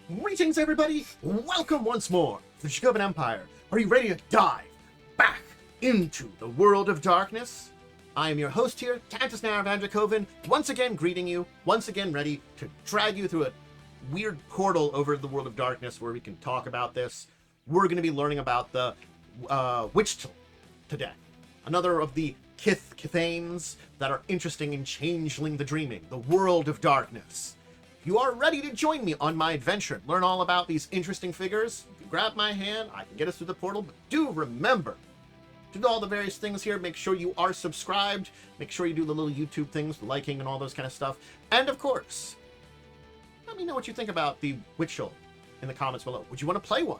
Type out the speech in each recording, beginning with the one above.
Greetings, everybody! Welcome once more to the Dracovin Empire. Are you ready to dive back into the world of darkness? I am your host here, Tantus Naravan Dracovin, once again greeting you, once again ready to drag you through a weird portal over the world of darkness where we can talk about this. We're going to be learning about the Wichtel today. Another of the Kithains that are interesting in Changeling The Dreaming, the world of darkness. You are ready to join me on my adventure and learn all about these interesting figures. If you grab my hand, I can get us through the portal, but do remember to do all the various things here. Make sure you are subscribed. Make sure you do the little YouTube things, liking and all those kind of stuff. And of course, let me know what you think about the Wichtel in the comments below. Would you want to play one?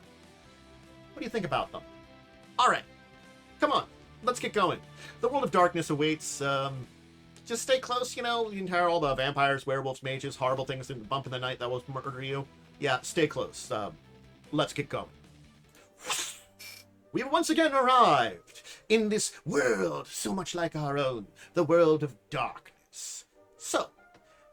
What do you think about them? All right, come on, let's get going. The world of darkness awaits. Just stay close, you know, the entire, all the vampires, werewolves, mages, horrible things in the bump in the night that will murder you. Yeah, stay close. Let's get going. We have once again arrived in this world so much like our own, the world of darkness. So,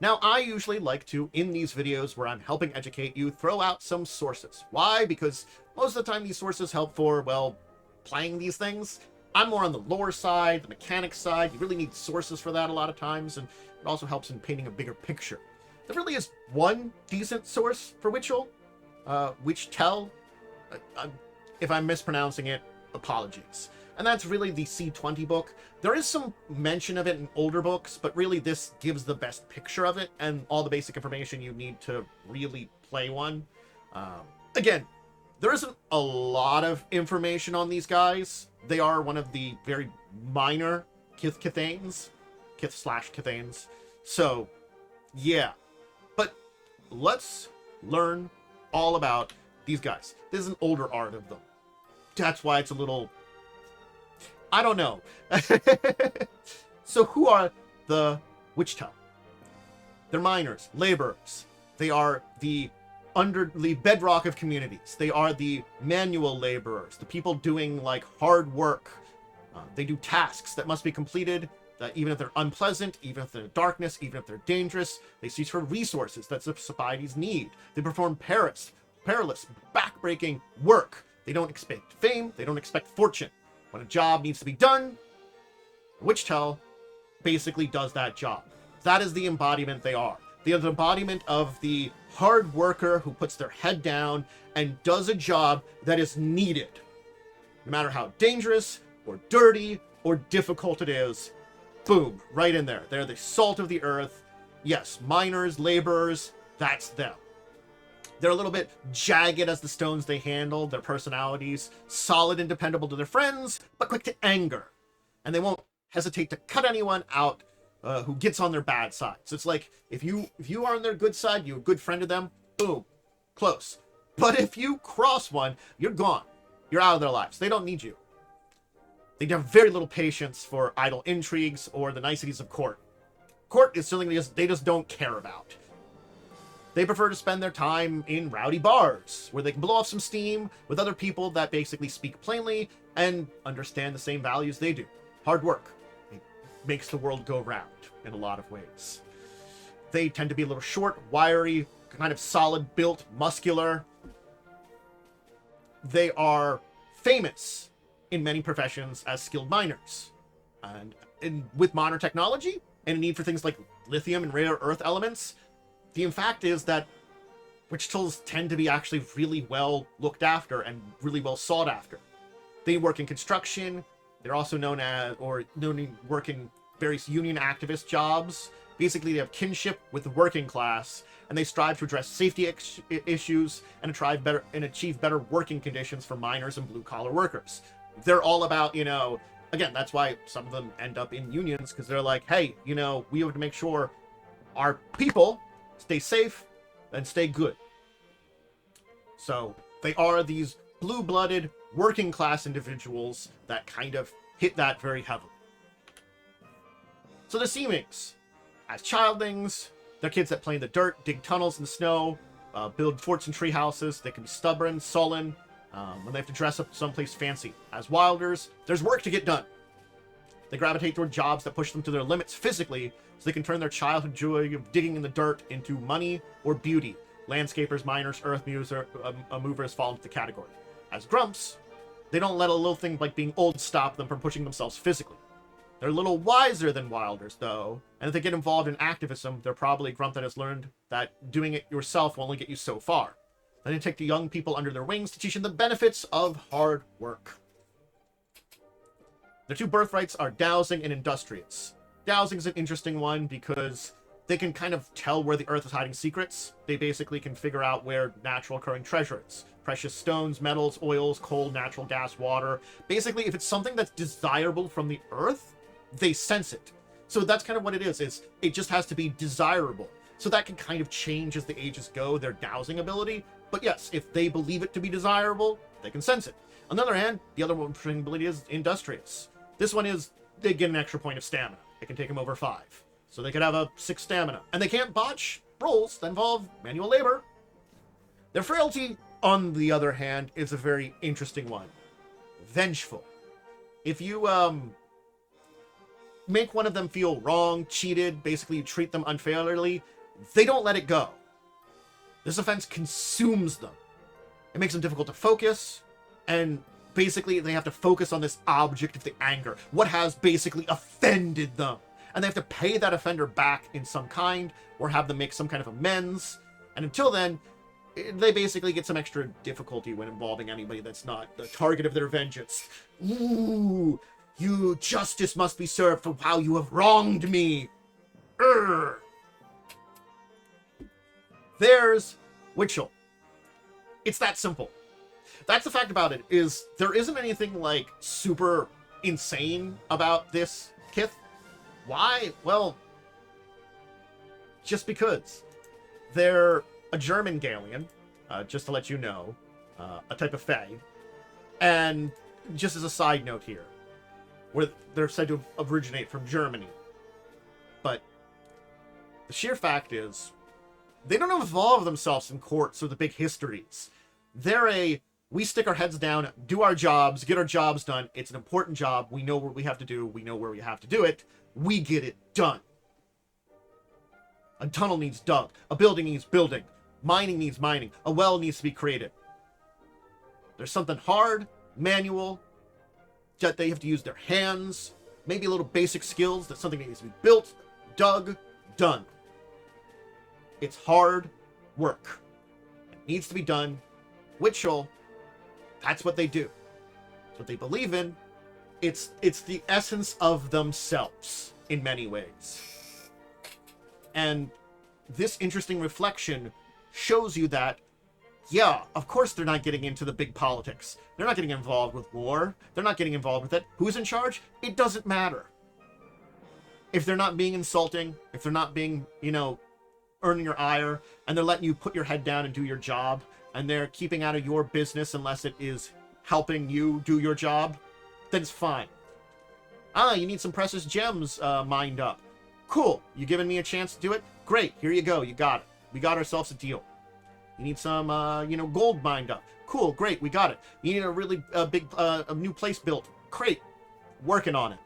now I usually like to, in these videos where I'm helping educate you, throw out some sources. Why? Because most of the time these sources help for, well, playing these things. I'm more on the lore side, the mechanics side. You really need sources for that a lot of times, and it also helps in painting a bigger picture. There really is one decent source for Wichtel. Wichtel. If I'm mispronouncing it, apologies. And that's really the C20 book. There is some mention of it in older books, but really this gives the best picture of it and all the basic information you need to really play one. Again, there isn't a lot of information on these guys. They are one of the very minor Kithains. Kith/Kithains. So, yeah. But let's learn all about these guys. This is an older art of them. That's why it's a little... I don't know. So who are the Wichtel? They're miners, laborers. They are the bedrock of communities. They are the manual laborers, the people doing like hard work. They do tasks that must be completed, even if they're unpleasant, even if they're in darkness, even if they're dangerous. They search for resources that societies need. They perform perilous, backbreaking work. They don't expect fame. They don't expect fortune. When a job needs to be done, Wichtel basically does that job. That is the embodiment they are. They are the embodiment of the hard worker who puts their head down and does a job that is needed. No matter how dangerous or dirty or difficult it is, boom, right in there. They're the salt of the earth. Yes, miners, laborers, that's them. They're a little bit jagged as the stones they handle, their personalities, solid and dependable to their friends, but quick to anger. And they won't hesitate to cut anyone out who gets on their bad side. So it's like, if you are on their good side, you're a good friend to them, boom, close. But if you cross one, you're gone. You're out of their lives. They don't need you. They have very little patience for idle intrigues or the niceties of court. Court is something they just don't care about. They prefer to spend their time in rowdy bars, where they can blow off some steam with other people that basically speak plainly and understand the same values they do. Hard work. It makes the world go round in a lot of ways. They tend to be a little short, wiry, kind of solid built, muscular. They are famous in many professions as skilled miners. And with modern technology and a need for things like lithium and rare earth elements, the fact is that Wichtels tend to be actually really well looked after and really well sought after. They work in construction. They're also known to work in various union activist jobs. Basically, they have kinship with the working class, and they strive to address safety issues and achieve better working conditions for miners and blue-collar workers. They're all about, you know, again, that's why some of them end up in unions, because they're like, hey, you know, we have to make sure our people stay safe and stay good. So they are these blue-blooded working class individuals that kind of hit that very heavily. So the Seemings, as childlings, they're kids that play in the dirt, dig tunnels in the snow, build forts and tree houses. They can be stubborn, sullen, when they have to dress up someplace fancy. As wilders, there's work to get done. They gravitate toward jobs that push them to their limits physically, so they can turn their childhood joy of digging in the dirt into money or beauty, Landscapers, miners, earth movers fall into the category. As grumps, they don't let a little thing like being old stop them from pushing themselves physically. They're a little wiser than wilders, though, and if they get involved in activism, they're probably a grump that has learned that doing it yourself will only get you so far. Then they take the young people under their wings to teach them the benefits of hard work. Their two birthrights are dowsing and industrious. Dowsing is an interesting one because they can kind of tell where the earth is hiding secrets. They basically can figure out where natural occurring treasure is. Precious stones, metals, oils, coal, natural gas, water. Basically, if it's something that's desirable from the earth, they sense it. So that's kind of what it is it just has to be desirable. So that can kind of change as the ages go, their dowsing ability. But yes, if they believe it to be desirable, they can sense it. On the other hand, the other one ability is industrious. This one is, they get an extra point of stamina. It can take them over 5. So they could have a 6 stamina. And they can't botch rolls that involve manual labor. Their frailty, on the other hand, is a very interesting one. Vengeful. If you, make one of them feel wrong, cheated, basically you treat them unfairly, they don't let it go. This offense consumes them. It makes them difficult to focus, and basically they have to focus on this object of the anger, what has basically offended them. And they have to pay that offender back in some kind, or have them make some kind of amends. And until then, they basically get some extra difficulty when involving anybody that's not the target of their vengeance. Ooh, you justice must be served for how you have wronged me. Urgh. There's Wichtel. It's that simple. That's the fact about it, is there isn't anything like super insane about this Kith. Why? Well, just because. They're a German Galleon, just to let you know, a type of Fae. And just as a side note here, where they're said to originate from Germany. But the sheer fact is, they don't involve themselves in courts or the big histories. They're we stick our heads down, do our jobs, get our jobs done. It's an important job. We know what we have to do. We know where we have to do it. We get it done. A tunnel needs dug. A building needs building. Mining needs mining. A well needs to be created. There's something hard, manual, that they have to use their hands, maybe a little basic skills, that's something that needs to be built, dug, done. It's hard work. It needs to be done. Wichtel, that's what they do. It's what they believe in. It's the essence of themselves in many ways. And this interesting reflection shows you that, yeah, of course they're not getting into the big politics. They're not getting involved with war. They're not getting involved with it. Who's in charge? It doesn't matter. If they're not being insulting, if they're not being, earning your ire, and they're letting you put your head down and do your job, and they're keeping out of your business unless it is helping you do your job, then it's fine. You need some precious gems mined up. Cool. You giving me a chance to do it? Great. Here you go. You got it. We got ourselves a deal. You need some, gold mined up. Cool. Great. We got it. You need a really big, a new place built. Great. Working on it.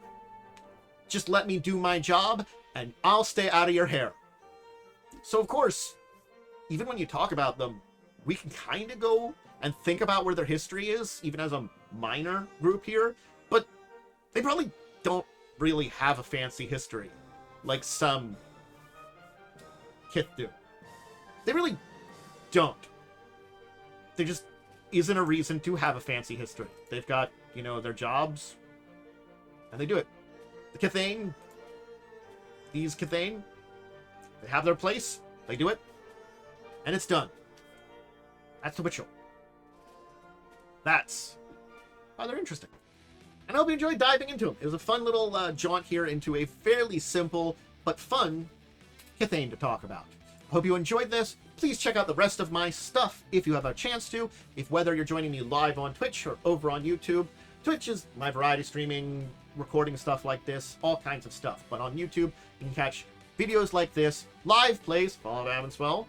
Just let me do my job, and I'll stay out of your hair. So, of course, even when you talk about them, we can kind of go and think about where their history is, even as a minor group here, but they probably don't really have a fancy history like some Kith do. They really don't. There just isn't a reason to have a fancy history. They've got, their jobs, and they do it. The Kithain, these Kithain, they have their place, they do it, and it's done. That's the Wichtel. That's why they're interesting. And I hope you enjoyed diving into them. It was a fun little jaunt here into a fairly simple but fun Kithain to talk about. Hope you enjoyed this. Please check out the rest of my stuff if you have a chance to. If whether you're joining me live on Twitch or over on YouTube. Twitch is my variety streaming, recording stuff like this, all kinds of stuff. But on YouTube, you can catch videos like this, live plays, Fall of Amonswell,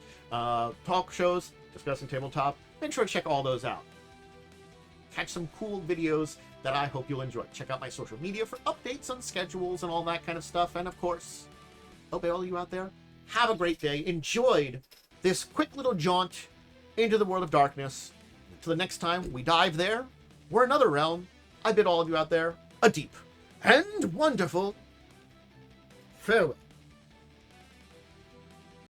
talk shows, discussing tabletop. Make sure to check all those out. Catch some cool videos that I hope you'll enjoy. Check out my social media for updates on schedules and all that kind of stuff. And of course, hope all you out there have a great day. Enjoyed this quick little jaunt into the world of darkness. Till the next time we dive there, or another realm, I bid all of you out there a deep and wonderful farewell.